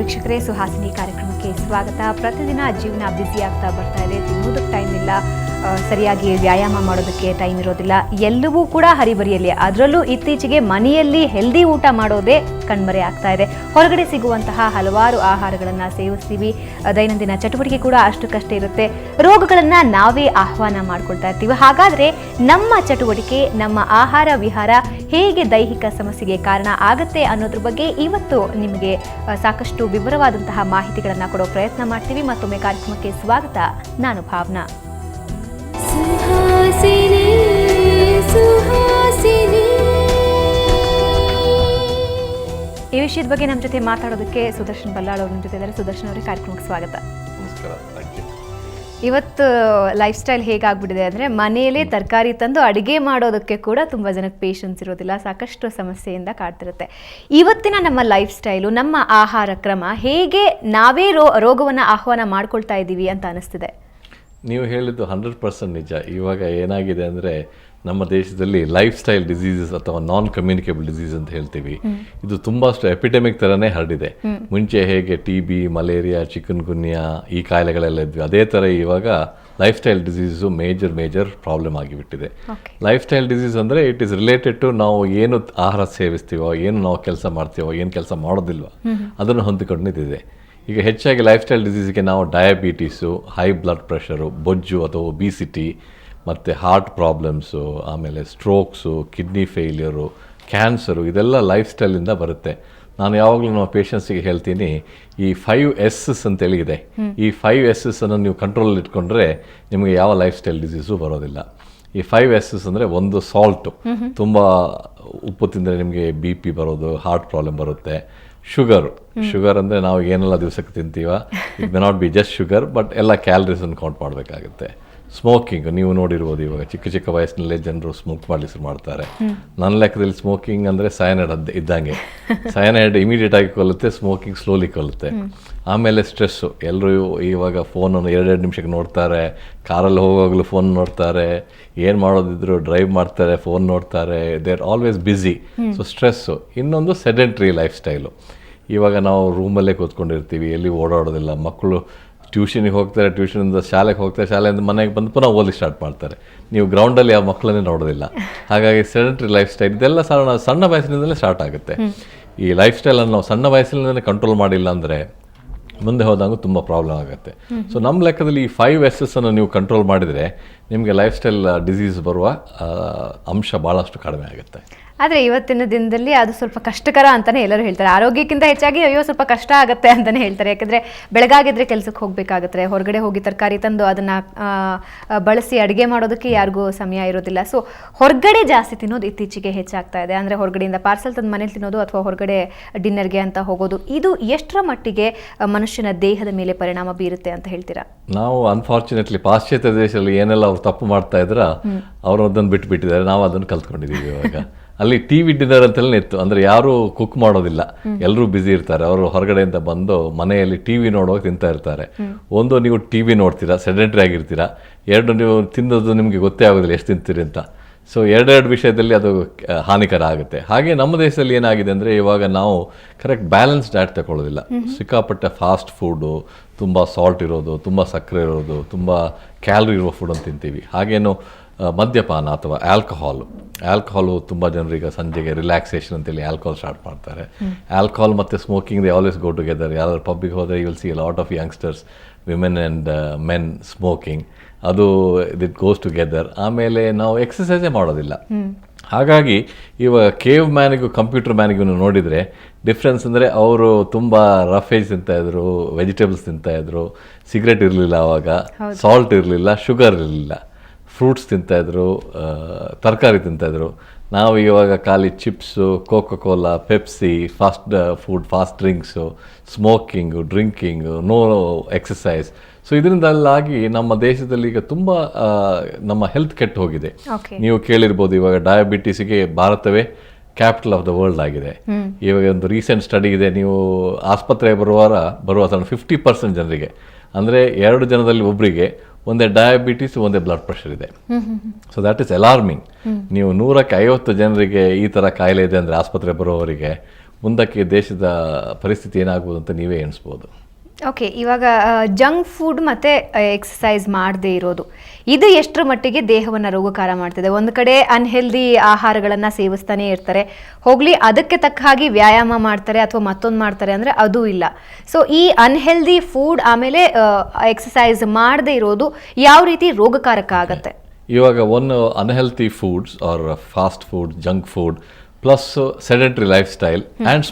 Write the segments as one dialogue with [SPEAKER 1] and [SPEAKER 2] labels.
[SPEAKER 1] ವೀಕ್ಷಕರೇ, ಸುಹಾಸಿನಿ ಕಾರ್ಯಕ್ರಮಕ್ಕೆ ಸ್ವಾಗತ. ಪ್ರತಿದಿನ ಜೀವನ ಬ್ಯುಸಿ ಆಗ್ತಾ ಬರ್ತಾ ಇದೆ. ತಿನ್ನೋದಕ್ಕೆ ಟೈಮ್ ಇಲ್ಲ, ಸರಿಯಾಗಿ ವ್ಯಾಯಾಮ ಮಾಡೋದಕ್ಕೆ ಟೈಮ್ ಇರೋದಿಲ್ಲ, ಎಲ್ಲವೂ ಕೂಡ ಹರಿಬರಿಯಲ್ಲಿ. ಅದರಲ್ಲೂ ಇತ್ತೀಚೆಗೆ ಮನೆಯಲ್ಲಿ ಹೆಲ್ದಿ ಊಟ ಮಾಡೋದೇ ಕಣ್ಮರೆ ಆಗ್ತಾ ಇದೆ. ಹೊರಗಡೆ ಸಿಗುವಂತಹ ಹಲವಾರು ಆಹಾರಗಳನ್ನು ಸೇವಿಸ್ತೀವಿ, ದೈನಂದಿನ ಚಟುವಟಿಕೆ ಕೂಡ ಅಷ್ಟಕ್ಕಷ್ಟೇ ಇರುತ್ತೆ. ರೋಗಗಳನ್ನು ನಾವೇ ಆಹ್ವಾನ ಮಾಡ್ಕೊಳ್ತಾ ಇರ್ತೀವಿ. ಹಾಗಾದರೆ ನಮ್ಮ ಚಟುವಟಿಕೆ, ನಮ್ಮ ಆಹಾರ ವಿಹಾರ ಹೇಗೆ ದೈಹಿಕ ಸಮಸ್ಯೆಗೆ ಕಾರಣ ಆಗುತ್ತೆ ಅನ್ನೋದ್ರ ಬಗ್ಗೆ ಇವತ್ತು ನಿಮಗೆ ಸಾಕಷ್ಟು ವಿವರವಾದಂತಹ ಮಾಹಿತಿಗಳನ್ನು ಕೊಡೋ ಪ್ರಯತ್ನ ಮಾಡ್ತೀವಿ. ಮತ್ತೊಮ್ಮೆ ಕಾರ್ಯಕ್ರಮಕ್ಕೆ ಸ್ವಾಗತ. ನಾನು ಭಾವನಾ. ಈ ವಿಷಯದ ಬಗ್ಗೆ ನಮ್ಮ ಜೊತೆ ಮಾತಾಡೋದಕ್ಕೆ ಸುದರ್ಶನ್ ಬಲ್ಲಾಳ್ ಅವ್ರ ಜೊತೆ ಇದ್ದಾರೆ. ಸುದರ್ಶನ್ ಅವರೇ, ಕಾರ್ಯಕ್ರಮಕ್ಕೆ ಸ್ವಾಗತ. ಇವತ್ತು ಲೈಫ್ ಸ್ಟೈಲ್ ಹೇಗಾಗ್ಬಿಟ್ಟಿದೆ ಅಂದರೆ, ಮನೆಯಲ್ಲೇ ತರಕಾರಿ ತಂದು ಅಡುಗೆ ಮಾಡೋದಕ್ಕೆ ಕೂಡ ತುಂಬ ಜನಕ್ಕೆ ಪೇಷನ್ಸ್ ಇರೋದಿಲ್ಲ, ಸಾಕಷ್ಟು ಸಮಸ್ಯೆಯಿಂದ ಕಾಡ್ತಿರುತ್ತೆ. ಇವತ್ತಿನ ನಮ್ಮ ಲೈಫ್ ಸ್ಟೈಲು, ನಮ್ಮ ಆಹಾರ ಕ್ರಮ ಹೇಗೆ ನಾವೇ ರೋಗವನ್ನು ಆಹ್ವಾನ ಮಾಡ್ಕೊಳ್ತಾ ಇದ್ದೀವಿ ಅಂತ ಅನಿಸ್ತಿದೆ?
[SPEAKER 2] ನೀವು ಹೇಳಿದ್ದು 100% ನಿಜ. ಇವಾಗ ಏನಾಗಿದೆ ಅಂದರೆ, ನಮ್ಮ ದೇಶದಲ್ಲಿ ಲೈಫ್ ಸ್ಟೈಲ್ ಡಿಸೀಸಸ್ ಅಥವಾ ನಾನ್ ಕಮ್ಯುನಿಕೇಬಲ್ ಡಿಸೀಸ್ ಅಂತ ಹೇಳ್ತೀವಿ, ಇದು ತುಂಬಾಷ್ಟು ಎಪಿಡೆಮಿಕ್ ಥರನೇ ಹರಡಿದೆ. ಮುಂಚೆ ಹೇಗೆ TB, ಮಲೇರಿಯಾ, ಚಿಕನ್ ಗುನ್ಯಾ ಈ ಕಾಯಿಲೆಗಳೆಲ್ಲ ಇದ್ವಿ, ಅದೇ ಥರ ಇವಾಗ life style disease major problem ಆಗಿಬಿಟ್ಟಿದೆ. ಲೈಫ್ ಸ್ಟೈಲ್ ಡಿಸೀಸ್ ಅಂದರೆ ಇಟ್ ಈಸ್ ರಿಲೇಟೆಡ್ ಟು ನಾವು ಏನು ಆಹಾರ ಸೇವಿಸ್ತೀವೋ, ಏನು ನಾವು ಕೆಲಸ ಮಾಡ್ತೀವೋ, ಏನು ಕೆಲಸ ಮಾಡೋದಿಲ್ವೋ ಅದನ್ನು ಹೊಂದಿಕೊಂಡಿದ್ದಿದೆ. ಈಗ ಹೆಚ್ಚಾಗಿ ಲೈಫ್ ಸ್ಟೈಲ್ ಡಿಸೀಸ್ಗೆ ನಾವು ಡಯಾಬಿಟೀಸು, ಹೈ ಬ್ಲಡ್ ಪ್ರೆಷರು, ಬೊಜ್ಜು ಅಥವಾ ಒಬಿಸಿಟಿ, ಮತ್ತು ಹಾರ್ಟ್ ಪ್ರಾಬ್ಲಮ್ಸು, ಆಮೇಲೆ ಸ್ಟ್ರೋಕ್ಸು, ಕಿಡ್ನಿ ಫೇಲ್ಯೂರು, ಕ್ಯಾನ್ಸರು, ಇದೆಲ್ಲ ಲೈಫ್ ಸ್ಟೈಲಿಂದ ಬರುತ್ತೆ. ನಾನು ಯಾವಾಗಲೂ ನಮ್ಮ ಪೇಷಂಟ್ಸಿಗೆ ಹೇಳ್ತೀನಿ, ಈ 5 S's ಅಂತೇಳಿ ಇದೆ, ಈ 5 S's ಅನ್ನು ನೀವು ಕಂಟ್ರೋಲಲ್ಲಿ ಇಟ್ಕೊಂಡ್ರೆ ನಿಮಗೆ ಯಾವ ಲೈಫ್ ಸ್ಟೈಲ್ ಡಿಸೀಸು ಬರೋದಿಲ್ಲ. ಈ 5 S's ಅಂದರೆ, ಒಂದು ಸಾಲ್ಟು, ತುಂಬ ಉಪ್ಪು ತಿಂದರೆ ನಿಮಗೆ BP ಬರೋದು, ಹಾರ್ಟ್ ಪ್ರಾಬ್ಲಮ್ ಬರುತ್ತೆ. ಶುಗರ್ ಅಂದರೆ ನಾವು ಏನೆಲ್ಲ ದಿವಸಕ್ಕೆ ತಿಂತೀವ, it may not be just sugar, but ಎಲ್ಲ ಕ್ಯಾಲರೀಸನ್ನು ಕೌಂಟ್ ಮಾಡಬೇಕಾಗುತ್ತೆ. ಸ್ಮೋಕಿಂಗ್ ನೀವು ನೋಡಿರ್ಬೋದು, ಇವಾಗ ಚಿಕ್ಕ ವಯಸ್ಸಿನಲ್ಲೇ ಜನರು ಸ್ಮೋಕ್ ಮಾಡಲಿಕ್ಕೆ ಮಾಡ್ತಾರೆ. ನನ್ನ ಲೆಕ್ಕದಲ್ಲಿ ಸ್ಮೋಕಿಂಗ್ ಅಂದರೆ ಸಯನೈಡ್ ಇದ್ದಂಗೆ. ಸಯನೈಡ್ ಇಮಿಡಿಯೇಟ್ ಆಗಿ ಕೊಲ್ಲುತ್ತೆ, ಸ್ಮೋಕಿಂಗ್ ಸ್ಲೋಲಿ ಕೊಲ್ಲುತ್ತೆ. ಆಮೇಲೆ ಸ್ಟ್ರೆಸ್ಸು, ಎಲ್ಲರೂ ಇವಾಗ ಫೋನನ್ನು 2 ನಿಮಿಷಕ್ಕೆ ನೋಡ್ತಾರೆ, ಕಾರಲ್ಲಿ ಹೋಗುವಾಗಲೂ ಫೋನ್ ನೋಡ್ತಾರೆ, ಏನು ಮಾಡೋದಿದ್ರು ಡ್ರೈವ್ ಮಾಡ್ತಾರೆ, ಫೋನ್ ನೋಡ್ತಾರೆ, they are always busy. So stress. ಇನ್ನೊಂದು ಸೆಡೆಂಟ್ರಿ ಲೈಫ್ ಸ್ಟೈಲು. ಇವಾಗ ನಾವು ರೂಮಲ್ಲೇ ಕೂತ್ಕೊಂಡಿರ್ತೀವಿ, ಎಲ್ಲಿ ಓಡಾಡೋದಿಲ್ಲ. ಮಕ್ಕಳು ಟ್ಯೂಷನಿಗೆ ಹೋಗ್ತಾರೆ, ಟ್ಯೂಷನಿಂದ ಶಾಲೆಗೆ ಹೋಗ್ತಾರೆ, ಶಾಲೆಯಿಂದ ಮನೆಗೆ ಬಂದು ಪುನಃ ಓದಲಿಕ್ಕೆ ಸ್ಟಾರ್ಟ್ ಮಾಡ್ತಾರೆ. ನೀವು ಗ್ರೌಂಡಲ್ಲಿ ಯಾವ ಮಕ್ಕಳನ್ನೇ ನೋಡೋದಿಲ್ಲ. ಹಾಗಾಗಿ ಸೆಡೆಂಟ್ರಿ ಲೈಫ್ ಸ್ಟೈಲ್ ಇದೆಲ್ಲ ಸಣ್ಣ ವಯಸ್ಸಿನಿಂದಲೇ ಸ್ಟಾರ್ಟ್ ಆಗುತ್ತೆ. ಈ ಲೈಫ್ ಸ್ಟೈಲನ್ನು ನಾವು ಸಣ್ಣ ವಯಸ್ಸಿನಿಂದಲೇ ಕಂಟ್ರೋಲ್ ಮಾಡಿಲ್ಲ ಅಂದರೆ ಮುಂದೆ ಹೋದಾಗ ತುಂಬ ಪ್ರಾಬ್ಲಮ್ ಆಗುತ್ತೆ. ಸೊ ನಮ್ಮ ಲೆಕ್ಕದಲ್ಲಿ ಈ 5 S's ಅನ್ನು ನೀವು ಕಂಟ್ರೋಲ್ ಮಾಡಿದರೆ ನಿಮಗೆ ಲೈಫ್ ಸ್ಟೈಲ್ ಡಿಸೀಸ್ ಬರುವ ಅಂಶ ಭಾಳಷ್ಟು ಕಡಿಮೆ ಆಗುತ್ತೆ.
[SPEAKER 1] ಆದರೆ ಇವತ್ತಿನ ದಿನದಲ್ಲಿ ಅದು ಸ್ವಲ್ಪ ಕಷ್ಟಕರ ಅಂತಲೇ ಎಲ್ಲರೂ ಹೇಳ್ತಾರೆ. ಆರೋಗ್ಯಕ್ಕಿಂತ ಹೆಚ್ಚಾಗಿ ಅಯ್ಯೋ ಸ್ವಲ್ಪ ಕಷ್ಟ ಆಗುತ್ತೆ ಅಂತಲೇ ಹೇಳ್ತಾರೆ. ಯಾಕೆಂದರೆ ಬೆಳಗಾಗಿದ್ರೆ ಕೆಲಸಕ್ಕೆ ಹೋಗಬೇಕಾಗುತ್ತೆ, ಹೊರಗಡೆ ಹೋಗಿ ತರಕಾರಿ ತಂದು ಅದನ್ನು ಬಳಸಿ ಅಡುಗೆ ಮಾಡೋದಕ್ಕೆ ಯಾರಿಗೂ ಸಮಯ ಇರೋದಿಲ್ಲ. ಸೊ ಹೊರಗಡೆ ಜಾಸ್ತಿ ತಿನ್ನೋದು ಇತ್ತೀಚೆಗೆ ಹೆಚ್ಚಾಗ್ತಾ ಇದೆ. ಅಂದರೆ ಹೊರಗಡೆಯಿಂದ ಪಾರ್ಸಲ್ ತಂದು ಮನೇಲಿ ತಿನ್ನೋದು ಅಥವಾ ಹೊರಗಡೆ ಡಿನ್ನರ್ಗೆ ಅಂತ ಹೋಗೋದು, ಇದು ಎಷ್ಟರ ಮಟ್ಟಿಗೆ ಮನುಷ್ಯನ ದೇಹದ ಮೇಲೆ ಪರಿಣಾಮ ಬೀರುತ್ತೆ ಅಂತ ಹೇಳ್ತೀರಾ?
[SPEAKER 2] ನಾವು ಅನ್ಫಾರ್ಚುನೇಟ್ಲಿ ಪಾಶ್ಚಾತ್ಯ ದೇಶದಲ್ಲಿ ಏನೆಲ್ಲ ಅವ್ರು ತಪ್ಪು ಮಾಡ್ತಾ ಇದ್ರ ಅವರು ಅದನ್ನು ಬಿಟ್ಬಿಟ್ಟಿದ್ದಾರೆ, ನಾವು ಅದನ್ನು ಕಲ್ತ್ಕೊಂಡಿದ್ದೀವಿ. ಇವಾಗ ಅಲ್ಲಿ TV ಡಿನ್ನರ್ ಅಂತೆಲ್ಲ ಇತ್ತು, ಅಂದರೆ ಯಾರು ಕುಕ್ ಮಾಡೋದಿಲ್ಲ, ಎಲ್ಲರೂ ಬ್ಯುಸಿ ಇರ್ತಾರೆ. ಅವರು ಹೊರಗಡೆಯಿಂದ ಬಂದು ಮನೆಯಲ್ಲಿ TV ನೋಡುವಾಗ ತಿಂತಾ ಇರ್ತಾರೆ. ಒಂದು, ನೀವು TV ನೋಡ್ತೀರಾ, ಸೆಡೆಂಟ್ರಿ ಆಗಿರ್ತೀರಾ. 2, ನೀವು ತಿನ್ನೋದು ನಿಮಗೆ ಗೊತ್ತೇ ಆಗೋದಿಲ್ಲ ಎಷ್ಟು ತಿಂತೀರಿ ಅಂತ. ಸೊ 2 ವಿಷಯದಲ್ಲಿ ಅದು ಹಾನಿಕರ ಆಗುತ್ತೆ. ಹಾಗೆ ನಮ್ಮ ದೇಶದಲ್ಲಿ ಏನಾಗಿದೆ ಅಂದರೆ, ಇವಾಗ ನಾವು ಕರೆಕ್ಟ್ ಬ್ಯಾಲೆನ್ಸ್ ಡಯಟ್ ತಗೊಳ್ಳೋದಿಲ್ಲ. ಸಿಕ್ಕಾಪಟ್ಟೆ ಫಾಸ್ಟ್ ಫುಡ್ಡು, ತುಂಬ ಸಾಲ್ಟ್ ಇರೋದು, ತುಂಬ ಸಕ್ಕರೆ ಇರೋದು, ತುಂಬ ಕ್ಯಾಲರಿ ಇರೋ ಫುಡನ್ನು ತಿಂತೀವಿ. ಹಾಗೇನು ಮದ್ಯಪಾನ ಅಥವಾ ಆಲ್ಕೋಹಾಲು ತುಂಬ ಜನರಿಗೆ ಸಂಜೆಗೆ ರಿಲ್ಯಾಕ್ಸೇಷನ್ ಅಂತೇಳಿ ಆಲ್ಕೋಹಾಲ್ ಸ್ಟಾರ್ಟ್ ಮಾಡ್ತಾರೆ. ಆಲ್ಕೋಹಾಲ್ ಮತ್ತು smoking they always go together. ಯಾರಾದ್ರೂ ಪಬ್ಬಿಗೆ ಹೋದರೆ you will see lot of youngsters, women and men smoking, ಅದು ಇಟ್ ಗೋಸ್ ಟುಗೆದರ್. ಆಮೇಲೆ ನಾವು ಎಕ್ಸಸೈಸೇ ಮಾಡೋದಿಲ್ಲ. ಹಾಗಾಗಿ ಇವಾಗ ಕೇವ್ ಮ್ಯಾನಿಗೂ ಕಂಪ್ಯೂಟರ್ ಮ್ಯಾನಿಗೂ ನೋಡಿದರೆ ಡಿಫ್ರೆನ್ಸ್ ಅಂದರೆ, ಅವರು ತುಂಬ ರಫೇಜ್ ತಿಂತಾಯಿದ್ರು, ವೆಜಿಟೇಬಲ್ಸ್ ತಿಂತಾಯಿದ್ರು, ಸಿಗರೆಟ್ ಇರಲಿಲ್ಲ, ಆವಾಗ ಸಾಲ್ಟ್ ಇರಲಿಲ್ಲ, ಶುಗರ್ ಇರಲಿಲ್ಲ, ಫ್ರೂಟ್ಸ್ ತಿಂತಾಯಿದ್ರು, ತರಕಾರಿ ತಿಂತಾಯಿದ್ರು. ನಾವು ಇವಾಗ ಖಾಲಿ chips, Coca Cola, Pepsi, fast food, fast drinks, smoking, drinking, no exercise. So ಇದರಿಂದಲ್ಲಾಗಿ ನಮ್ಮ ದೇಶದಲ್ಲಿ ಈಗ ತುಂಬ ನಮ್ಮ ಹೆಲ್ತ್ ಕೆಟ್ಟು ಹೋಗಿದೆ. ನೀವು ಕೇಳಿರ್ಬೋದು, ಇವಾಗ ಡಯಾಬಿಟೀಸಿಗೆ ಭಾರತವೇ ಕ್ಯಾಪಿಟಲ್ ಆಫ್ ದ ವರ್ಲ್ಡ್ ಆಗಿದೆ. ಇವಾಗ ಒಂದು ರೀಸೆಂಟ್ ಸ್ಟಡಿ ಇದೆ, ನೀವು ಆಸ್ಪತ್ರೆಗೆ ಬರುವ 50% ಜನರಿಗೆ, ಅಂದರೆ 2 ಜನದಲ್ಲಿ ಒಬ್ಬರಿಗೆ ಒಂದೇ ಡಯಾಬಿಟೀಸ್, ಒಂದೇ ಬ್ಲಡ್ ಪ್ರೆಷರ್ ಇದೆ. So that is alarming. ನೀವು 100ಕ್ಕೆ 50 ಜನರಿಗೆ ಈ ಥರ ಕಾಯಿಲೆ ಇದೆ ಅಂದರೆ ಆಸ್ಪತ್ರೆ ಬರೋವರಿಗೆ ಮುಂದಕ್ಕೆ ದೇಶದ ಪರಿಸ್ಥಿತಿ ಏನಾಗ್ಬೋದು ಅಂತ ನೀವೇ ಎಣಿಸ್ಬೋದು.
[SPEAKER 1] ಓಕೆ, ಇವಾಗ ಜಂಕ್ ಫುಡ್ ಮತ್ತು ಎಕ್ಸಸೈಸ್ ಮಾಡದೇ ಇರೋದು ಇದು ಎಷ್ಟರ ಮಟ್ಟಿಗೆ ದೇಹವನ್ನು ರೋಗಕಾರ ಮಾಡ್ತಿದೆ? ಒಂದು ಕಡೆ ಅನ್ಹೆಲ್ದಿ ಆಹಾರಗಳನ್ನು ಸೇವಿಸ್ತಾನೆ ಇರ್ತಾರೆ, ಹೋಗಲಿ ಅದಕ್ಕೆ ತಕ್ಕ ಹಾಗೆ ವ್ಯಾಯಾಮ ಮಾಡ್ತಾರೆ ಅಥವಾ ಮತ್ತೊಂದು ಮಾಡ್ತಾರೆ ಅಂದರೆ ಅದೂ ಇಲ್ಲ. ಸೊ ಈ ಅನ್ಹೆಲ್ದಿ ಫುಡ್ ಆಮೇಲೆ ಎಕ್ಸಸೈಸ್ ಮಾಡದೇ ಇರೋದು ಯಾವ ರೀತಿ ರೋಗಕಾರಕ ಆಗುತ್ತೆ?
[SPEAKER 2] ಇವಾಗ ಒಂದು unhealthy foods R fast food, junk food plus sedentary life style and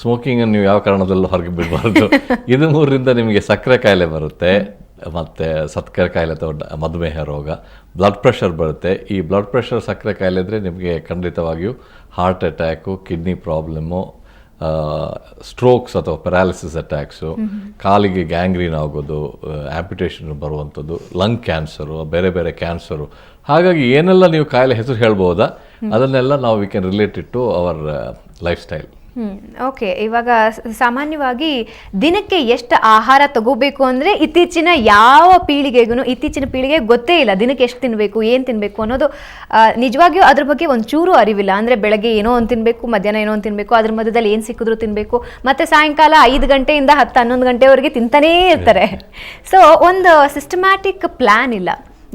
[SPEAKER 2] smoking ನೀವು ಯಾವ ಕಾರಣದಲ್ಲೂ ಹೊರಗೆ ಬಿಡಬಾರ್ದು. ಇದು ಮೂರರಿಂದ ನಿಮಗೆ ಸಕ್ಕರೆ ಕಾಯಿಲೆ ಬರುತ್ತೆ, ಮತ್ತು ಸಕ್ಕರೆ ಕಾಯಿಲೆ ಅಥವಾ ಮಧುಮೇಹ ರೋಗ, ಬ್ಲಡ್ ಪ್ರೆಷರ್ ಬರುತ್ತೆ. ಈ ಬ್ಲಡ್ ಪ್ರೆಷರ್, ಸಕ್ಕರೆ ಕಾಯಿಲೆ ಇದ್ದರೆ ನಿಮಗೆ ಖಂಡಿತವಾಗಿಯೂ heart attack, kidney problem, strokes ಅಥವಾ ಪ್ಯಾರಾಲಿಸಿಸ್ ಅಟ್ಯಾಕ್ಸು, ಕಾಲಿಗೆ ಗ್ಯಾಂಗ್ರೀನ್ ಆಗೋದು, ಆಂಪ್ಯುಟೇಷನ್ ಬರುವಂಥದ್ದು, ಲಂಗ್ ಕ್ಯಾನ್ಸರು, ಬೇರೆ ಬೇರೆ ಕ್ಯಾನ್ಸರು. ಹಾಗಾಗಿ ಏನೆಲ್ಲ ನೀವು ಕಾಯಿಲೆ ಹೆಸರು ಹೇಳ್ಬೋದಾ ಅದನ್ನೆಲ್ಲ ನಾವು we can relate it to our lifestyle.
[SPEAKER 1] Okay, ಇವಾಗ ಸಾಮಾನ್ಯವಾಗಿ ದಿನಕ್ಕೆ ಎಷ್ಟು ಆಹಾರ ತಗೋಬೇಕು ಅಂದರೆ ಇತ್ತೀಚಿನ ಪೀಳಿಗೆಗೆ ಗೊತ್ತೇ ಇಲ್ಲ ದಿನಕ್ಕೆ ಎಷ್ಟು ತಿನ್ನಬೇಕು, ಏನು ತಿನ್ನಬೇಕು ಅನ್ನೋದು. ನಿಜವಾಗಿಯೂ ಅದ್ರ ಬಗ್ಗೆ ಒಂಚೂರು ಅರಿವಿಲ್ಲ. ಅಂದರೆ ಬೆಳಗ್ಗೆ ಏನೋ ಒಂದು ತಿನ್ನಬೇಕು, ಮಧ್ಯಾಹ್ನ ಏನೋ ಒಂದು ತಿನ್ನಬೇಕು, ಅದ್ರ ಮಧ್ಯದಲ್ಲಿ ಏನು ಸಿಕ್ಕಿದ್ರು ತಿನ್ನಬೇಕು, ಮತ್ತು ಸಾಯಂಕಾಲ 5 ಗಂಟೆಯಿಂದ 10-11 ಗಂಟೆವರೆಗೆ ತಿಂತಾನೇ ಇರ್ತಾರೆ. ಸೊ ಒಂದು ಸಿಸ್ಟಮ್ಯಾಟಿಕ್ ಪ್ಲ್ಯಾನ್ ಇಲ್ಲ,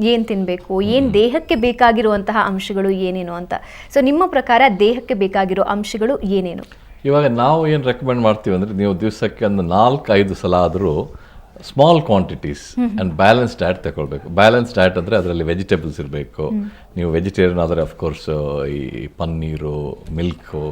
[SPEAKER 1] ಏನು ತಿನ್ನಬೇಕು, ಏನು ದೇಹಕ್ಕೆ ಬೇಕಾಗಿರುವಂತಹ ಅಂಶಗಳು ಏನೇನು ಅಂತ. ಸೊ ನಿಮ್ಮ ಪ್ರಕಾರ ದೇಹಕ್ಕೆ ಬೇಕಾಗಿರೋ ಅಂಶಗಳು ಏನೇನು?
[SPEAKER 2] ಇವಾಗ ನಾವು ಏನು ರೆಕಮೆಂಡ್ ಮಾಡ್ತೀವಿ ಅಂದರೆ, ನೀವು ದಿವಸಕ್ಕೆ ಒಂದು 4-5 ಸಲ ಆದರೂ small quantities and balance diet ತಗೊಳ್ಬೇಕು. ಬ್ಯಾಲೆನ್ಸ್ ಡಯಟ್ ಅಂದರೆ ಅದರಲ್ಲಿ ವೆಜಿಟೇಬಲ್ಸ್ ಇರಬೇಕು. ನೀವು ವೆಜಿಟೇರಿಯನ್ ಆದರೆ ಅಫ್ಕೋರ್ಸ್ ಈ ಪನ್ನೀರು, ಮಿಲ್ಕು,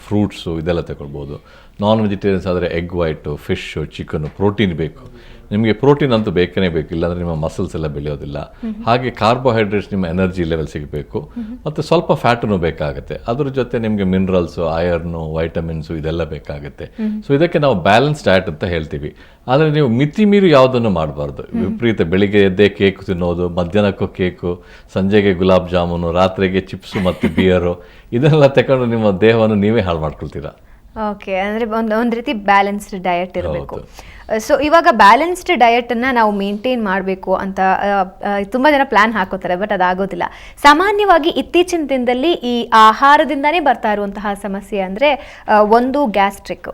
[SPEAKER 2] ಫ್ರೂಟ್ಸು ಇದೆಲ್ಲ ತಗೊಳ್ಬೋದು. ನಾನ್ ವೆಜಿಟೇರಿಯನ್ಸ್ ಆದರೆ egg white, fish, chicken, protein ಬೇಕು. ನಿಮಗೆ ಪ್ರೋಟೀನ್ ಅಂತೂ ಬೇಕೇ ಬೇಕು, ಇಲ್ಲಾಂದರೆ ನಿಮ್ಮ ಮಸಲ್ಸ್ ಎಲ್ಲ ಬೆಳೆಯೋದಿಲ್ಲ. ಹಾಗೆ ಕಾರ್ಬೋಹೈಡ್ರೇಟ್ಸ್ ನಿಮ್ಮ ಎನರ್ಜಿ ಲೆವೆಲ್ ಸಿಗಬೇಕು, ಮತ್ತು ಸ್ವಲ್ಪ ಫ್ಯಾಟೂ ಬೇಕಾಗುತ್ತೆ. ಅದ್ರ ಜೊತೆ ನಿಮಗೆ ಮಿನರಲ್ಸು, ಐರನ್ನು, ವೈಟಮಿನ್ಸು ಇದೆಲ್ಲ ಬೇಕಾಗುತ್ತೆ. ಸೊ ಇದಕ್ಕೆ ನಾವು ಬ್ಯಾಲೆನ್ಸ್ ಡಯಟ್ ಅಂತ ಹೇಳ್ತೀವಿ. ಆದರೆ ನೀವು ಮಿತಿ ಮೀರಿ ಯಾವುದನ್ನು ಮಾಡಬಾರ್ದು. ವಿಪರೀತ ಬೆಳಿಗ್ಗೆ ಎದ್ದೇ ಕೇಕ್ ತಿನ್ನೋದು, ಮಧ್ಯಾಹ್ನಕ್ಕೂ ಕೇಕು, ಸಂಜೆಗೆ ಗುಲಾಬ್ ಜಾಮೂನು, ರಾತ್ರಿಗೆ ಚಿಪ್ಸು ಮತ್ತು ಬಿಯರು ಇದನ್ನೆಲ್ಲ ತಗೊಂಡು ನಿಮ್ಮ ದೇಹವನ್ನು ನೀವೇ ಹಾಳು ಮಾಡ್ಕೊಳ್ತೀರಾ.
[SPEAKER 1] ಓಕೆ, ಅಂದರೆ ಒಂದು ರೀತಿ ಬ್ಯಾಲೆನ್ಸ್ಡ್ ಡಯಟ್ ಇರಬೇಕು. ಸೊ ಇವಾಗ ಬ್ಯಾಲೆನ್ಸ್ಡ್ ಡಯಟನ್ನು ನಾವು ಮೇಂಟೈನ್ ಮಾಡಬೇಕು ಅಂತ ತುಂಬ ಜನ ಪ್ಲ್ಯಾನ್ ಹಾಕೋತಾರೆ, ಬಟ್ ಅದಾಗೋದಿಲ್ಲ. ಸಾಮಾನ್ಯವಾಗಿ ಇತ್ತೀಚಿನ ದಿನದಲ್ಲಿ ಈ ಆಹಾರದಿಂದನೇ ಬರ್ತಾ ಇರುವಂತಹ ಸಮಸ್ಯೆ ಅಂದರೆ ಒಂದು ಗ್ಯಾಸ್ಟ್ರಿಕ್.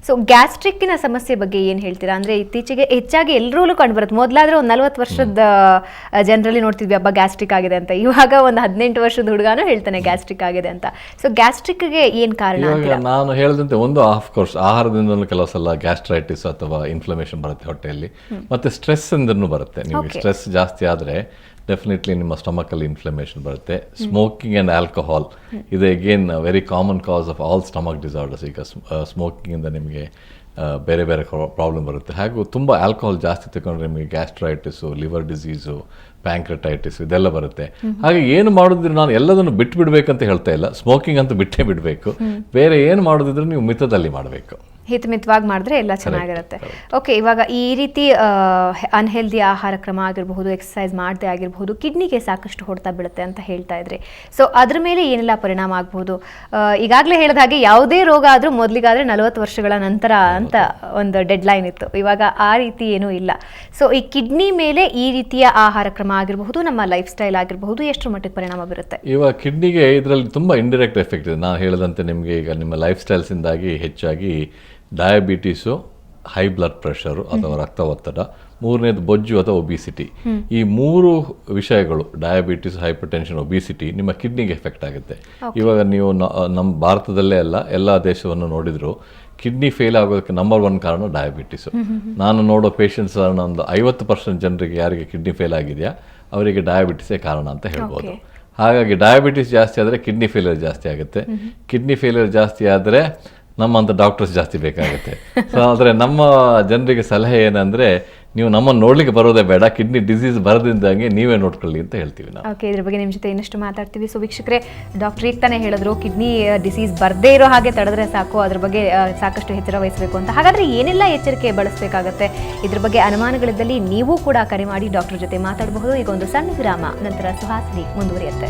[SPEAKER 1] ಸೊ ಗ್ಯಾಸ್ಟ್ರಿಕ್ಕಿನ ಸಮಸ್ಯೆ ಬಗ್ಗೆ ಏನು ಹೇಳ್ತೀರಾ? ಅಂದರೆ ಇತ್ತೀಚೆಗೆ ಹೆಚ್ಚಾಗಿ ಎಲ್ಲರೂ ಕಂಡುಬರುತ್ತೆ. ಮೊದಲಾದರೆ ಒಂದು 40 ವರ್ಷದ ಜನರಲ್ಲಿ ನೋಡ್ತಿದ್ವಿ ಹಬ್ಬ ಗ್ಯಾಸ್ಟ್ರಿಕ್ ಆಗಿದೆ ಅಂತ. ಇವಾಗ ಒಂದು 18 ವರ್ಷದ ಹುಡುಗನೂ ಹೇಳ್ತಾನೆ ಗ್ಯಾಸ್ಟ್ರಿಕ್ ಆಗಿದೆ ಅಂತ. ಸೊ ಗ್ಯಾಸ್ಟ್ರಿಕ್ಗೆ ಏನು ಕಾರಣ?
[SPEAKER 2] ನಾನು ಹೇಳಿದಂತೆ ಒಂದು ಆಫ್ಕೋರ್ಸ್ ಆಹಾರದಿಂದಲೂ ಕೆಲವು ಸಲ ಗ್ಯಾಸ್ಟ್ರೈಟಿಸ್ ಅಥವಾ ಇನ್ಫ್ಲಮೇಷನ್ ಬರುತ್ತೆ ಹೊಟ್ಟೆಯಲ್ಲಿ, ಮತ್ತು ಸ್ಟ್ರೆಸ್ ಇಂದನೂ ಬರುತ್ತೆ. ನಿಮಗೆ ಸ್ಟ್ರೆಸ್ ಜಾಸ್ತಿ ಆದರೆ ಡೆಫಿನೆಟ್ಲಿ ನಿಮ್ಮ ಸ್ಟಮಕಲ್ಲಿ ಇನ್ಫ್ಲಮೇಷನ್ ಬರುತ್ತೆ. ಸ್ಮೋಕಿಂಗ್ ಆ್ಯಂಡ್ ಆಲ್ಕೋಹಾಲ್ ಇದು again very common cos of all stomach disorders. ಈಗ ಸ್ಮೋಕಿಂಗಿಂದ ನಿಮಗೆ ಬೇರೆ ಬೇರೆ ಪ್ರಾಬ್ಲಮ್ ಬರುತ್ತೆ. ಹಾಗೂ ತುಂಬ ಆಲ್ಕೋಹಾಲ್ ಜಾಸ್ತಿ ತಗೊಂಡ್ರೆ ನಿಮಗೆ ಗ್ಯಾಸ್ಟ್ರೈಟಿಸು, ಲಿವರ್ ಡಿಸೀಸು, ಪ್ಯಾಂಕ್ರಟೈಟಿಸ್ ಇದೆಲ್ಲ ಬರುತ್ತೆ. ಹಾಗೆ ಏನು ಮಾಡೋದಿದ್ರೆ ನಾನು ಎಲ್ಲದನ್ನು ಬಿಟ್ಟು ಬಿಡಬೇಕಂತ ಹೇಳ್ತಾ ಇಲ್ಲ, ಸ್ಮೋಕಿಂಗ್ ಅಂತೂ ಬಿಟ್ಟೇ ಬಿಡಬೇಕು. ಬೇರೆ ಏನು ಮಾಡೋದಿದ್ರೆ ನೀವು ಮಿತದಲ್ಲಿ ಮಾಡಬೇಕು,
[SPEAKER 1] ಹಿತಮಿತವಾಗಿ ಮಾಡಿದ್ರೆ ಎಲ್ಲ ಚೆನ್ನಾಗಿರುತ್ತೆ. ಓಕೆ, ಇವಾಗ ಈ ರೀತಿ ಅನ್ಹೆಲ್ದಿ ಆಹಾರ ಕ್ರಮ ಆಗಿರಬಹುದು, ಎಕ್ಸಸೈಸ್ ಮಾಡದೆ ಆಗಿರಬಹುದು, ಕಿಡ್ನಿಗೆ ಸಾಕಷ್ಟು ಹೊಡೆತ ಬೀಳುತ್ತೆ ಅಂತ ಹೇಳ್ತಾ ಇದ್ರಿ. ಸೊ ಅದ್ರ ಮೇಲೆ ಏನೆಲ್ಲ ಪರಿಣಾಮ ಆಗ್ಬೋದು? ಈಗಾಗಲೇ ಹೇಳಿದ ಹಾಗೆ ಯಾವುದೇ ರೋಗ ಆದರೂ ಮೊದಲಿಗಾದರೆ 40 ವರ್ಷಗಳ ನಂತರ ಅಂತ ಒಂದು ಡೆಡ್ಲೈನ್ ಇತ್ತು. ಇವಾಗ ಆ ರೀತಿ ಏನೂ ಇಲ್ಲ. ಸೊ ಈ ಕಿಡ್ನಿ ಮೇಲೆ ಈ ರೀತಿಯ ಆಹಾರ ಕ್ರಮ ಆಗಿರಬಹುದು, ನಮ್ಮ ಲೈಫ್ ಸ್ಟೈಲ್ ಆಗಿರಬಹುದು, ಎಷ್ಟರ ಮಟ್ಟಿಗೆ ಪರಿಣಾಮ ಬೀರುತ್ತೆ?
[SPEAKER 2] ಇವಾಗ ಕಿಡ್ನಿಗೆ ಇದರಲ್ಲಿ ತುಂಬ ಇಂಡೈರೆಕ್ಟ್ ಎಫೆಕ್ಟ್ ಇದೆ. ನಾನು ಹೇಳಿದಂತೆ ನಿಮಗೆ ಈಗ ನಿಮ್ಮ ಲೈಫ್ ಸ್ಟೈಲ್ಸಿಂದಾಗಿ ಹೆಚ್ಚಾಗಿ ಡಯಾಬಿಟೀಸು, ಹೈ ಬ್ಲಡ್ ಪ್ರೆಷರು ಅಥವಾ ರಕ್ತ ಒತ್ತಡ, ಮೂರನೇದು ಬೊಜ್ಜು ಅಥವಾ ಒಬಿಸಿಟಿ. ಈ 3 ವಿಷಯಗಳು ಡಯಾಬಿಟಿಸ್, ಹೈಪರ್ಟೆನ್ಷನ್, ಒಬಿಸಿಟಿ ನಿಮ್ಮ ಕಿಡ್ನಿಗೆ ಎಫೆಕ್ಟ್ ಆಗುತ್ತೆ. ಇವಾಗ ನೀವು ನಮ್ಮ ಭಾರತದಲ್ಲೇ ಅಲ್ಲ ಎಲ್ಲ ದೇಶವನ್ನು ನೋಡಿದ್ರು ಕಿಡ್ನಿ ಫೇಲ್ ಆಗೋದಕ್ಕೆ ನಂಬರ್ 1 ಕಾರಣ ಡಯಾಬಿಟಿಸು. ನಾನು ನೋಡೋ ಪೇಷಂಟ್ಸ್ ಒಂದು 50% ಜನರಿಗೆ ಯಾರಿಗೆ ಕಿಡ್ನಿ ಫೇಲ್ ಆಗಿದೆಯಾ ಅವರಿಗೆ ಡಯಾಬಿಟಿಸೇ ಕಾರಣ ಅಂತ ಹೇಳ್ಬೋದು. ಹಾಗಾಗಿ ಡಯಾಬಿಟಿಸ್ ಜಾಸ್ತಿ ಆದರೆ ಕಿಡ್ನಿ ಫೇಲಿಯರ್ ಜಾಸ್ತಿ ಆಗುತ್ತೆ. ಕಿಡ್ನಿ ಫೇಲಿಯರ್ ಜಾಸ್ತಿ ಆದರೆ ನಮ್ಮಂಥ ಡಾಕ್ಟರ್ಸ್ ಜಾಸ್ತಿ ಬೇಕಾಗುತ್ತೆ. ಸೊ ಆದರೆ ನಮ್ಮ ಜನರಿಗೆ ಸಲಹೆ ಏನಂದರೆ, ನೀವು ನಮ್ಮನ್ನು ನೋಡ್ಲಿಕ್ಕೆ ಬರೋದೇ ಬೇಡ, ಕಿಡ್ನಿ ಡಿಸೀಸ್ ಬರದಿಂದಾಗೆ ನೀವೇ ನೋಡ್ಕೊಳ್ಳಿ ಅಂತ ಹೇಳ್ತೀವಿ ನಾವು.
[SPEAKER 1] ಓಕೆ, ಇದ್ರ ಬಗ್ಗೆ ನಿಮ್ಮ ಜೊತೆ ಇನ್ನಷ್ಟು ಮಾತಾಡ್ತೀವಿ. ಸೊ ವೀಕ್ಷಕರೇ, ಡಾಕ್ಟರ್ ಈಗ ತಾನೇ ಹೇಳಿದ್ರು ಕಿಡ್ನಿ ಡಿಸೀಸ್ ಬರದೇ ಇರೋ ಹಾಗೆ ತಡೆದ್ರೆ ಸಾಕು, ಅದ್ರ ಬಗ್ಗೆ ಸಾಕಷ್ಟು ಎಚ್ಚರ ವಹಿಸಬೇಕು ಅಂತ. ಹಾಗಾದರೆ ಏನೆಲ್ಲ ಎಚ್ಚರಿಕೆ ಬಳಸಬೇಕಾಗತ್ತೆ? ಇದ್ರ ಬಗ್ಗೆ ಅನುಮಾನಗಳಿದ್ದಲ್ಲಿ ನೀವು ಕೂಡ ಕರೆ ಮಾಡಿ ಡಾಕ್ಟರ್ ಜೊತೆ ಮಾತಾಡಬಹುದು. ಈಗ ಒಂದು ಸಣ್ಣ ವಿರಾಮ, ನಂತರ ಸುಹಾಸಿನಿ ಮುಂದುವರಿಯುತ್ತೆ.